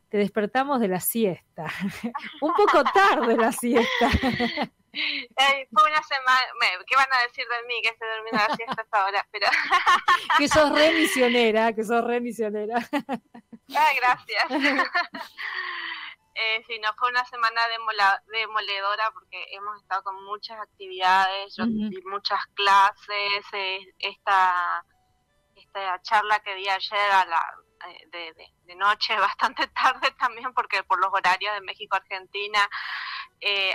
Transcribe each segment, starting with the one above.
te despertamos de la siesta. Un poco tarde la siesta. Fue una semana, ¿qué van a decir de mí? Que estoy durmiendo la siesta hasta ahora, pero... Que sos re misionera, que sos re misionera. Ay, gracias. Sí, no, fue una semana demoledora porque hemos estado con muchas actividades, yo di muchas clases, esta charla que di ayer de noche, bastante tarde también, porque por los horarios de México-Argentina,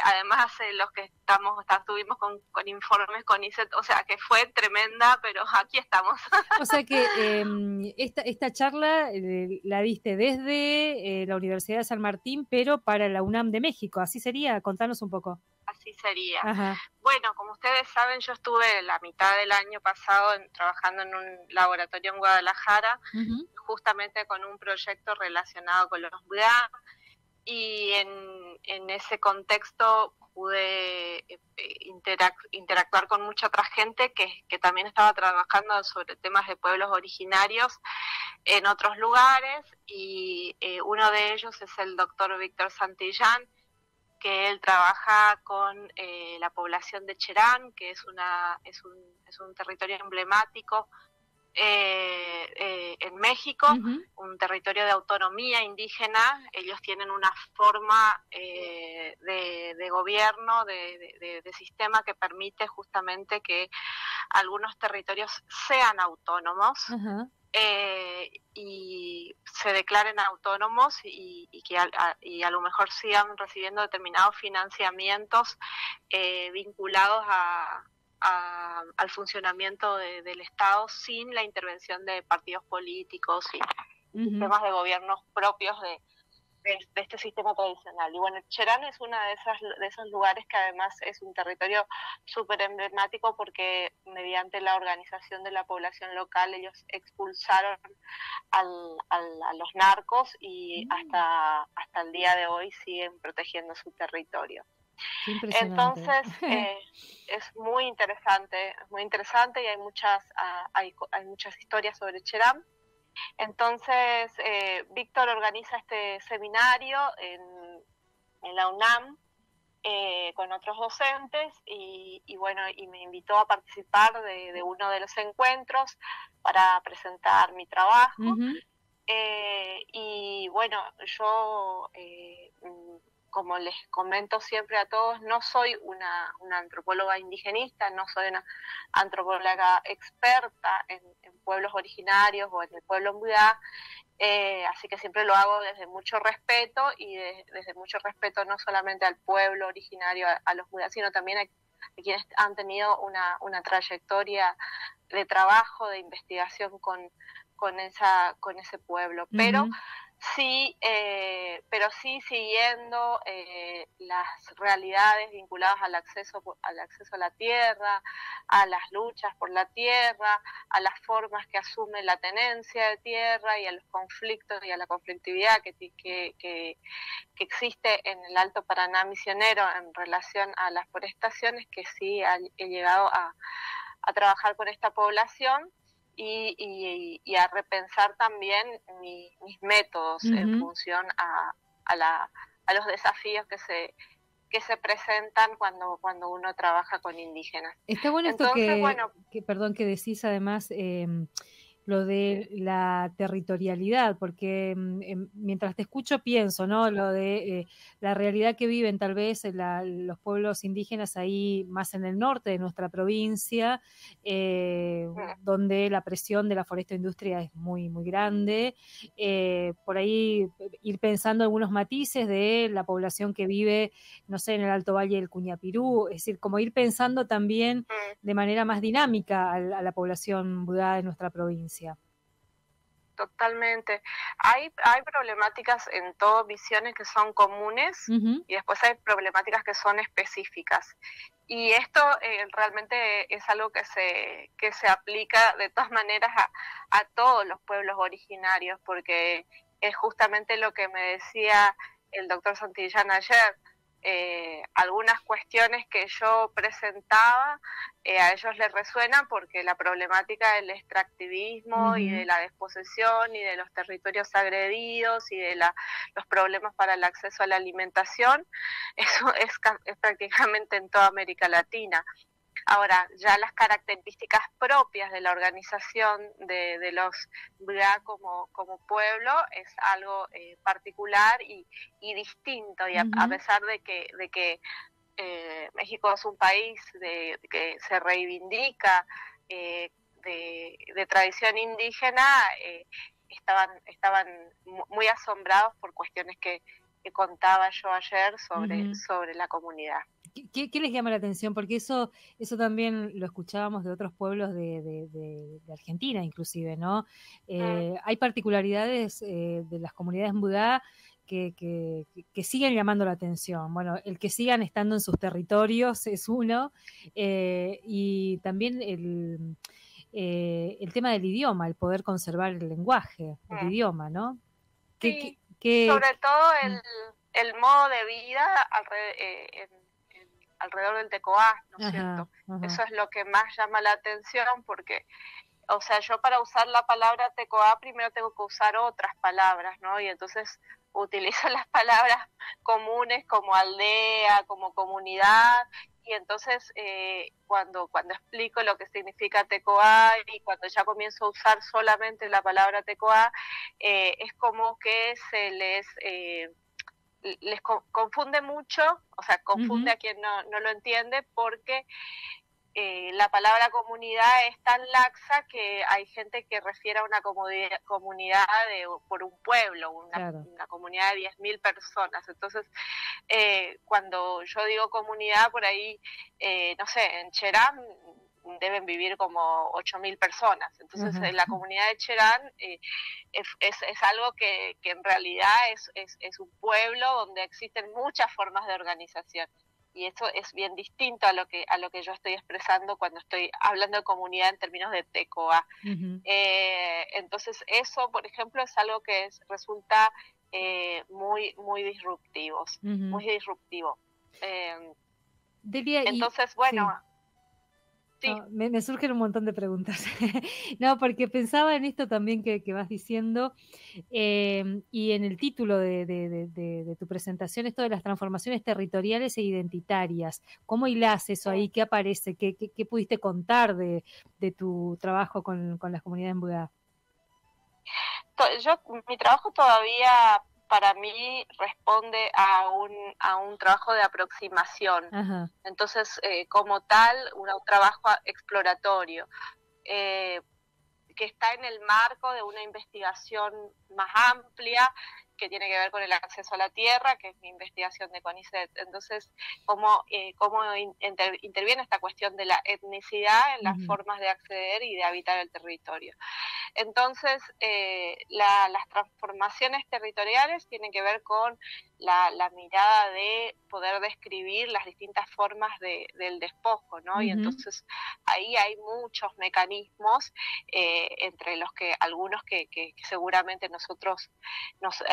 además los que estuvimos con informes con ISET, o sea que fue tremenda, pero aquí estamos. O sea que esta charla la diste desde la Universidad de San Martín, pero para la UNAM de México, ¿así sería? Contanos un poco. Así sería. Ajá. Bueno, como ustedes saben, yo estuve la mitad del año pasado trabajando en un laboratorio en Guadalajara, justamente con un proyecto relacionado con los MUDA, y en ese contexto pude interactuar con mucha otra gente que también estaba trabajando sobre temas de pueblos originarios en otros lugares, y uno de ellos es el doctor Víctor Santillán, que él trabaja con la población de Cherán, que es un territorio emblemático en México, un territorio de autonomía indígena. Ellos tienen una forma de gobierno, de sistema que permite justamente que algunos territorios sean autónomos. Y se declaren autónomos y que a lo mejor sigan recibiendo determinados financiamientos vinculados al funcionamiento del Estado sin la intervención de partidos políticos y sistemas de gobiernos propios de este sistema tradicional. Y bueno, Cherán es uno de esos lugares que además es un territorio súper emblemático porque mediante la organización de la población local ellos expulsaron a los narcos y hasta el día de hoy siguen protegiendo su territorio. Entonces es muy interesante y hay muchas historias sobre Cherán. Entonces Víctor organiza este seminario en la UNAM con otros docentes y me invitó a participar de uno de los encuentros para presentar mi trabajo. Y bueno, yo como les comento siempre a todos, no soy una antropóloga indigenista, no soy una antropóloga experta en pueblos originarios o en el pueblo MUDA, así que siempre lo hago desde mucho respeto y desde mucho respeto no solamente al pueblo originario, a los MUDA, sino también a quienes han tenido una trayectoria de trabajo, de investigación con ese pueblo. Pero sí siguiendo las realidades vinculadas al acceso a la tierra, a las luchas por la tierra, a las formas que asume la tenencia de tierra y a los conflictos y a la conflictividad que existe en el Alto Paraná misionero en relación a las forestaciones, que sí he llegado a trabajar con esta población. Y a repensar también mis métodos en función a los desafíos que se presentan cuando uno trabaja con indígenas. Está bueno esto. Entonces, que decís además lo de la territorialidad, porque mientras te escucho pienso, ¿no? Lo de la realidad que viven tal vez los pueblos indígenas ahí más en el norte de nuestra provincia, donde la presión de la forestoindustria es muy, muy grande. Por ahí ir pensando algunos matices de la población que vive, no sé, en el Alto Valle del Cuñapirú, es decir, como ir pensando también de manera más dinámica a la población budá de nuestra provincia. Totalmente. Hay problemáticas en todas visiones que son comunes y después hay problemáticas que son específicas. Y esto realmente es algo que se aplica de todas maneras a todos los pueblos originarios, porque es justamente lo que me decía el doctor Santillán ayer. algunas cuestiones que yo presentaba a ellos les resuenan porque la problemática del extractivismo y de la desposesión y de los territorios agredidos y de los problemas para el acceso a la alimentación, eso es prácticamente en toda América Latina. Ahora, ya las características propias de la organización de los Mbga como pueblo es algo particular y distinto, y a pesar de que México es un país que se reivindica de tradición indígena, estaban muy asombrados por cuestiones que contaba yo ayer sobre la comunidad. ¿Qué les llama la atención? Porque eso también lo escuchábamos de otros pueblos de Argentina, inclusive, ¿no? Hay particularidades de las comunidades Mbga que siguen llamando la atención. Bueno, el que sigan estando en sus territorios es uno, y también el tema del idioma, el poder conservar el lenguaje, el idioma, ¿no? Sí, sobre todo el modo de vida alrededor del Tecoá, ¿no es cierto? Eso es lo que más llama la atención porque, o sea, yo para usar la palabra Tecoá primero tengo que usar otras palabras, ¿no? Y entonces utilizo las palabras comunes como aldea, como comunidad, y entonces cuando explico lo que significa Tecoá y cuando ya comienzo a usar solamente la palabra Tecoá, es como que se les confunde mucho, o sea, confunde a quien no lo entiende, porque la palabra comunidad es tan laxa que hay gente que refiere a una comunidad por un pueblo, una comunidad de 10.000 personas. Entonces, cuando yo digo comunidad, por ahí, no sé, en Cherán deben vivir como 8.000 personas. Entonces, la comunidad de Cherán es algo que en realidad es un pueblo donde existen muchas formas de organización. Y eso es bien distinto a lo que yo estoy expresando cuando estoy hablando de comunidad en términos de Tecoá. Entonces, eso, por ejemplo, es algo que resulta muy disruptivo. Muy disruptivo. Delia, entonces, bueno... Sí. Sí. No, me surgen un montón de preguntas. No, porque pensaba en esto también que vas diciendo, y en el título de tu presentación, esto de las transformaciones territoriales e identitarias. ¿Cómo hilás eso ahí? ¿Qué aparece? ¿Qué pudiste contar de tu trabajo con las comunidades Mbga? Mi trabajo todavía para mí responde a un trabajo de aproximación. Entonces, como tal, un trabajo exploratorio, que está en el marco de una investigación más amplia que tiene que ver con el acceso a la tierra, que es mi investigación de CONICET. Entonces, cómo interviene esta cuestión de la etnicidad en las formas de acceder y de habitar el territorio. Entonces, las transformaciones territoriales tienen que ver con la mirada de poder describir las distintas formas del despojo, ¿no? Y entonces ahí hay muchos mecanismos, entre los que algunos que seguramente nosotros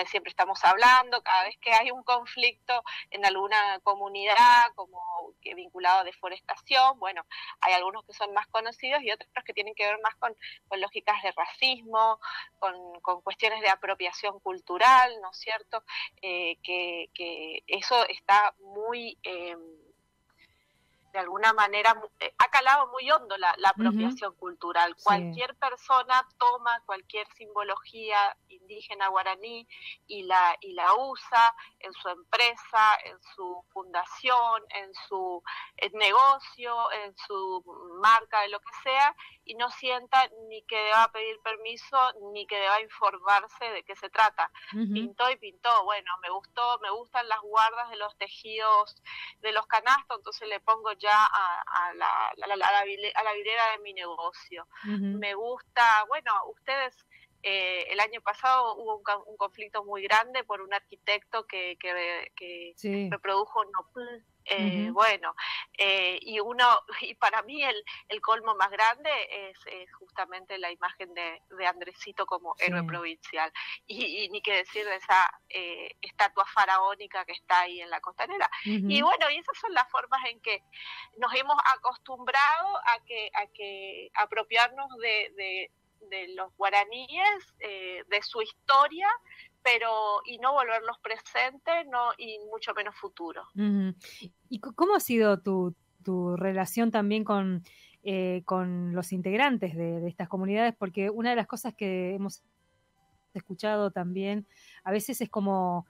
siempre estamos hablando, cada vez que hay un conflicto en alguna comunidad, como que vinculado a deforestación, bueno, hay algunos que son más conocidos y otros que tienen que ver más con lógicas de racismo, con cuestiones de apropiación cultural, ¿no es cierto? Que eso está muy... de alguna manera ha calado muy hondo la apropiación cultural. Sí. Cualquier persona toma cualquier simbología indígena guaraní y la usa en su empresa, en su fundación, en su negocio, en su marca, de lo que sea, y no sienta ni que deba pedir permiso ni que deba informarse de qué se trata. Pintó y pintó, bueno, me gustan las guardas de los tejidos de los canastos, entonces le pongo ya a la vidriera de mi negocio. Me gusta, bueno, ustedes el año pasado hubo un conflicto muy grande por un arquitecto que sí. reprodujo Nopl. Ujú. Bueno, y para mí el colmo más grande es justamente la imagen de Andresito como héroe Sí. provincial. Y ni qué decir de esa estatua faraónica que está ahí en la costanera. Y Ujú. bueno, y esas son las formas en que nos hemos acostumbrado a que apropiarnos de los guaraníes, de su historia, pero y no volverlos presentes, no, y mucho menos futuro. Ujú. ¿Y cómo ha sido tu relación también con los integrantes de estas comunidades? Porque una de las cosas que hemos escuchado también, a veces es como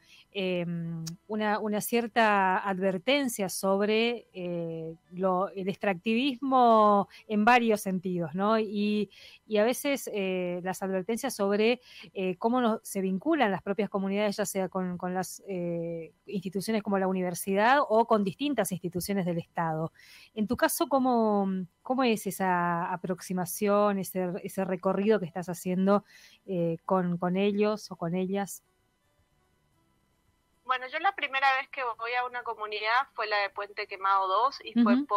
una cierta advertencia sobre el extractivismo en varios sentidos, ¿no? Y a veces las advertencias sobre cómo se vinculan las propias comunidades, ya sea con las instituciones como la universidad o con distintas instituciones del Estado. En tu caso, ¿cómo es esa aproximación, ese recorrido que estás haciendo con ellos o con ellas? Bueno, yo la primera vez que voy a una comunidad fue la de Puente Quemado 2 y Uh-huh.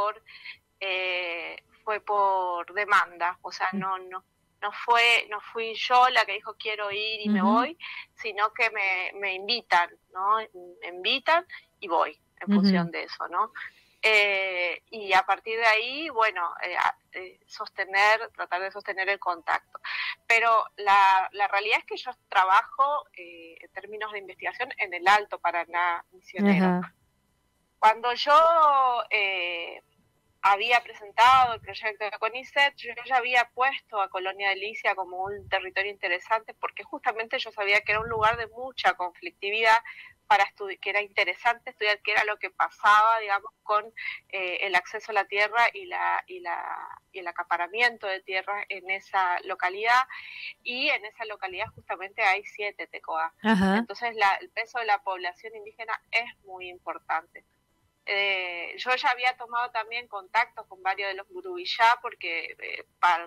fue por demanda, o sea, no fui yo la que dijo quiero ir y me Uh-huh. voy, sino que me invitan, ¿no? Me invitan y voy en Uh-huh. función de eso, ¿no? Y a partir de ahí, bueno, tratar de sostener el contacto. Pero la realidad es que yo trabajo en términos de investigación en el Alto Paraná misionero. Uh-huh. Cuando yo había presentado el proyecto de CONICET, yo ya había puesto a Colonia de Licia como un territorio interesante porque justamente yo sabía que era un lugar de mucha conflictividad para que era interesante estudiar qué era lo que pasaba, digamos, con el acceso a la tierra y el acaparamiento de tierra en esa localidad, y en esa localidad justamente hay 7 TECOA. Uh-huh. Entonces el peso de la población indígena es muy importante. Yo ya había tomado también contactos con varios de los Gurubillá porque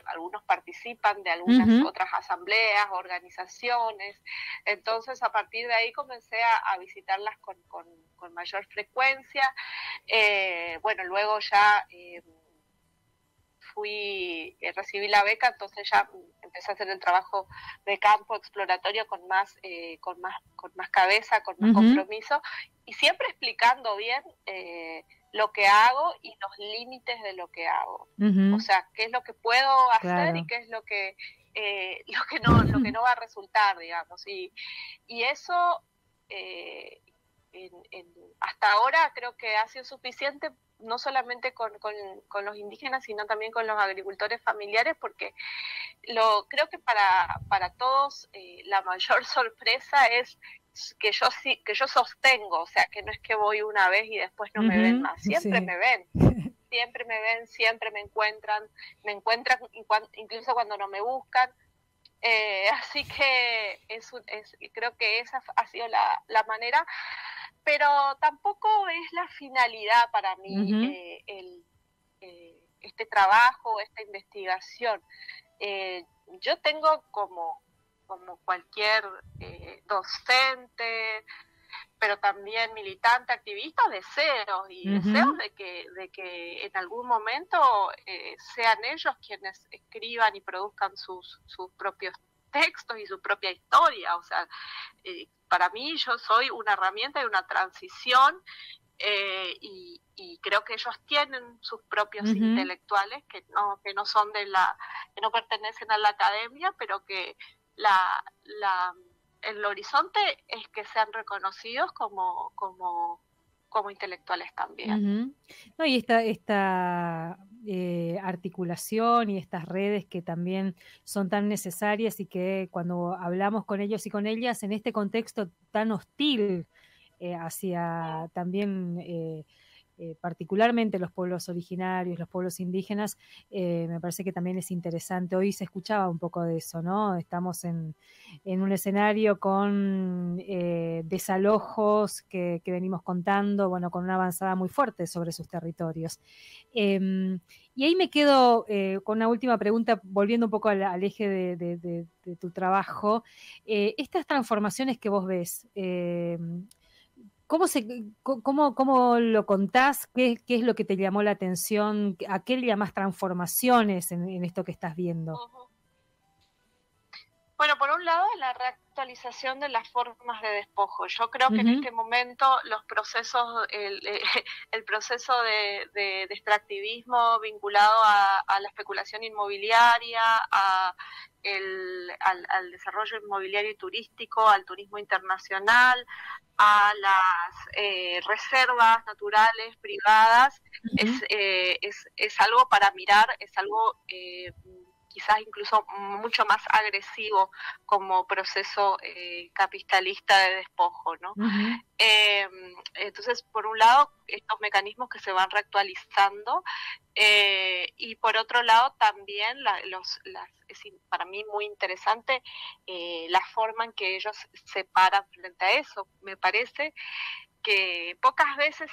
algunos participan de algunas Uh-huh. otras asambleas, organizaciones. Entonces, a partir de ahí comencé a visitarlas con mayor frecuencia. Bueno, luego ya recibí la beca, entonces ya empecé a hacer el trabajo de campo exploratorio con más cabeza, con más Uh-huh. compromiso, y siempre explicando bien lo que hago y los límites de lo que hago. Uh-huh. O sea, qué es lo que puedo hacer, claro. y qué es lo que no va a resultar, digamos. Y eso hasta ahora creo que ha sido suficiente, no solamente con los indígenas, sino también con los agricultores familiares, porque creo que para todos la mayor sorpresa es que yo sostengo, o sea, que no es que voy una vez y después no me ven más, siempre sí. me ven. Siempre me ven, siempre me encuentran incluso cuando no me buscan. Así que creo que esa ha sido la manera, pero tampoco es la finalidad para mí Uh-huh. este trabajo, esta investigación. Yo tengo como cualquier docente, pero también militante, activista, deseos Uh-huh. de que en algún momento sean ellos quienes escriban y produzcan sus propios textos y su propia historia. O sea, para mí yo soy una herramienta de una transición, y creo que ellos tienen sus propios Uh-huh. intelectuales que no son que no pertenecen a la academia, pero que el horizonte es que sean reconocidos como intelectuales también. Uh-huh. No, y esta articulación y estas redes que también son tan necesarias y que cuando hablamos con ellos y con ellas en este contexto tan hostil hacia también particularmente los pueblos originarios, los pueblos indígenas, me parece que también es interesante. Hoy se escuchaba un poco de eso, ¿no? Estamos en un escenario con desalojos que venimos contando, bueno, con una avanzada muy fuerte sobre sus territorios. Y ahí me quedo con una última pregunta, volviendo un poco al eje de tu trabajo. Estas transformaciones que vos ves, ¿cómo lo contás? ¿Qué es lo que te llamó la atención? ¿A qué le llamás transformaciones en esto que estás viendo? Uh-huh. Bueno, por un lado, la reactualización de las formas de despojo. Yo creo que en este momento los procesos, el proceso de extractivismo vinculado a la especulación inmobiliaria, al desarrollo inmobiliario y turístico, al turismo internacional, a las reservas naturales privadas, es algo para mirar, es algo quizás incluso mucho más agresivo como proceso capitalista de despojo, ¿no? Entonces, por un lado, estos mecanismos que se van reactualizando, y por otro lado también es para mí muy interesante la forma en que ellos se paran frente a eso. Me parece que pocas veces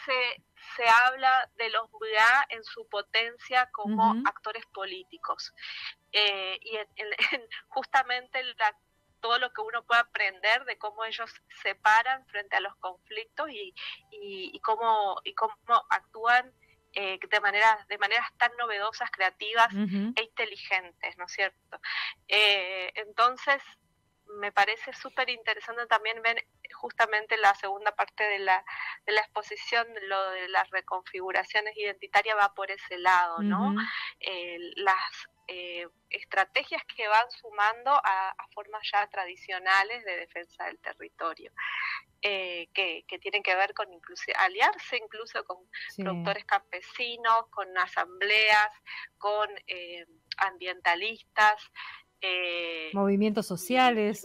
se habla de los MBA en su potencia como actores políticos. Y justamente todo lo que uno puede aprender de cómo ellos se paran frente a los conflictos y cómo actúan de maneras tan novedosas, creativas e inteligentes, ¿no es cierto? Entonces, me parece súper interesante también ver justamente la segunda parte de la exposición, lo de las reconfiguraciones identitarias va por ese lado, ¿no? Las estrategias que van sumando a formas ya tradicionales de defensa del territorio, que tienen que ver con aliarse incluso con productores campesinos, con asambleas, con ambientalistas, movimientos sociales.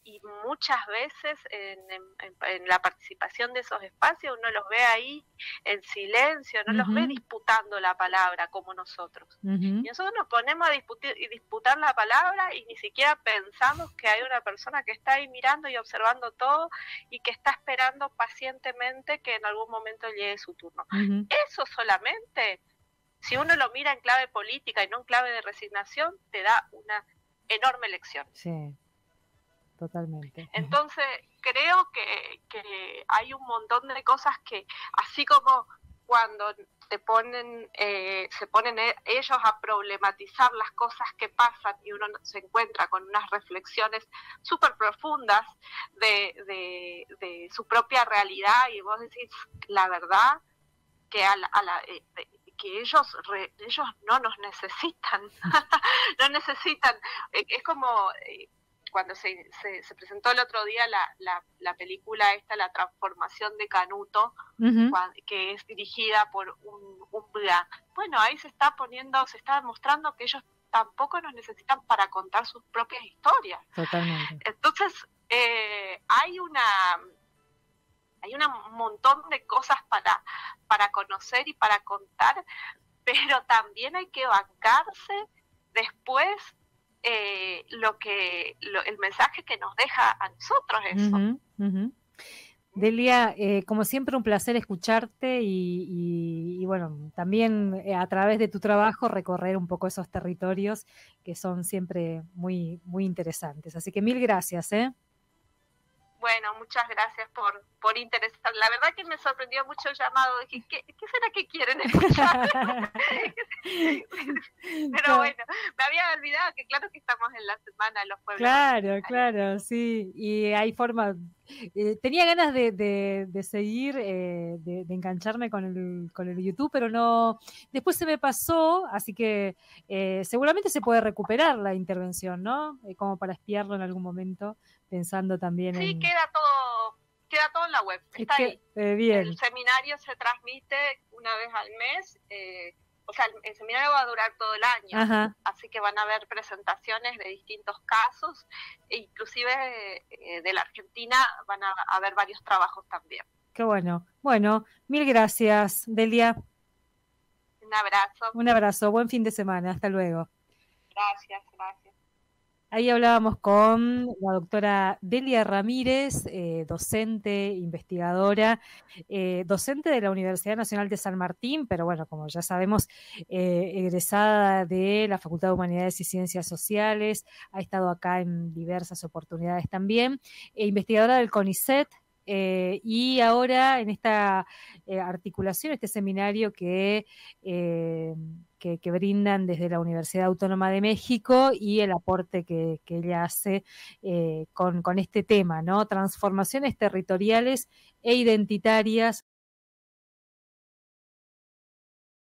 Y muchas veces en la participación de esos espacios uno los ve ahí en silencio, no los ve disputando la palabra como nosotros. Y nosotros nos ponemos a disputar la palabra y ni siquiera pensamos que hay una persona que está ahí mirando y observando todo y que está esperando pacientemente que en algún momento llegue su turno. Eso solamente, si uno lo mira en clave política y no en clave de resignación, te da una enorme lección. Sí, totalmente. Entonces, creo que hay un montón de cosas que, así como cuando se ponen ellos a problematizar las cosas que pasan y uno se encuentra con unas reflexiones súper profundas de su propia realidad, y vos decís, la verdad, que que ellos no nos necesitan, no necesitan, es como cuando se presentó el otro día la película esta, La transformación de Canuto, que es dirigida por un PGA. Bueno, ahí se está demostrando que ellos tampoco nos necesitan para contar sus propias historias. Totalmente. Entonces, hay un montón de cosas para conocer y para contar, pero también hay que bancarse después el mensaje que nos deja a nosotros eso. Delia, como siempre un placer escucharte y bueno, también a través de tu trabajo recorrer un poco esos territorios que son siempre muy, muy interesantes. Así que mil gracias, Bueno, muchas gracias por interesar. La verdad que me sorprendió mucho el llamado. Dije, ¿qué será que quieren escuchar? Pero bueno, me había olvidado que claro que estamos en la semana de los pueblos. Claro, sí. Y hay forma. Tenía ganas de seguir, de engancharme con el YouTube, pero no. Después se me pasó, así que seguramente se puede recuperar la intervención, ¿no? Como para espiarlo en algún momento, pensando también en... Sí, queda todo en la web. Está ahí. Bien. El seminario se transmite una vez al mes. O sea, el seminario va a durar todo el año, así que van a haber presentaciones de distintos casos, e inclusive de la Argentina van a haber varios trabajos también. Qué bueno. Bueno, mil gracias, Delia. Un abrazo. Un abrazo, buen fin de semana, hasta luego. Gracias. Ahí hablábamos con la doctora Delia Ramírez, docente, investigadora, docente de la Universidad Nacional de San Martín, pero bueno, como ya sabemos, egresada de la Facultad de Humanidades y Ciencias Sociales, ha estado acá en diversas oportunidades también, investigadora del CONICET, y ahora en esta articulación, este seminario que brindan desde la Universidad Autónoma de México y el aporte que ella hace con este tema, ¿no? Transformaciones territoriales e identitarias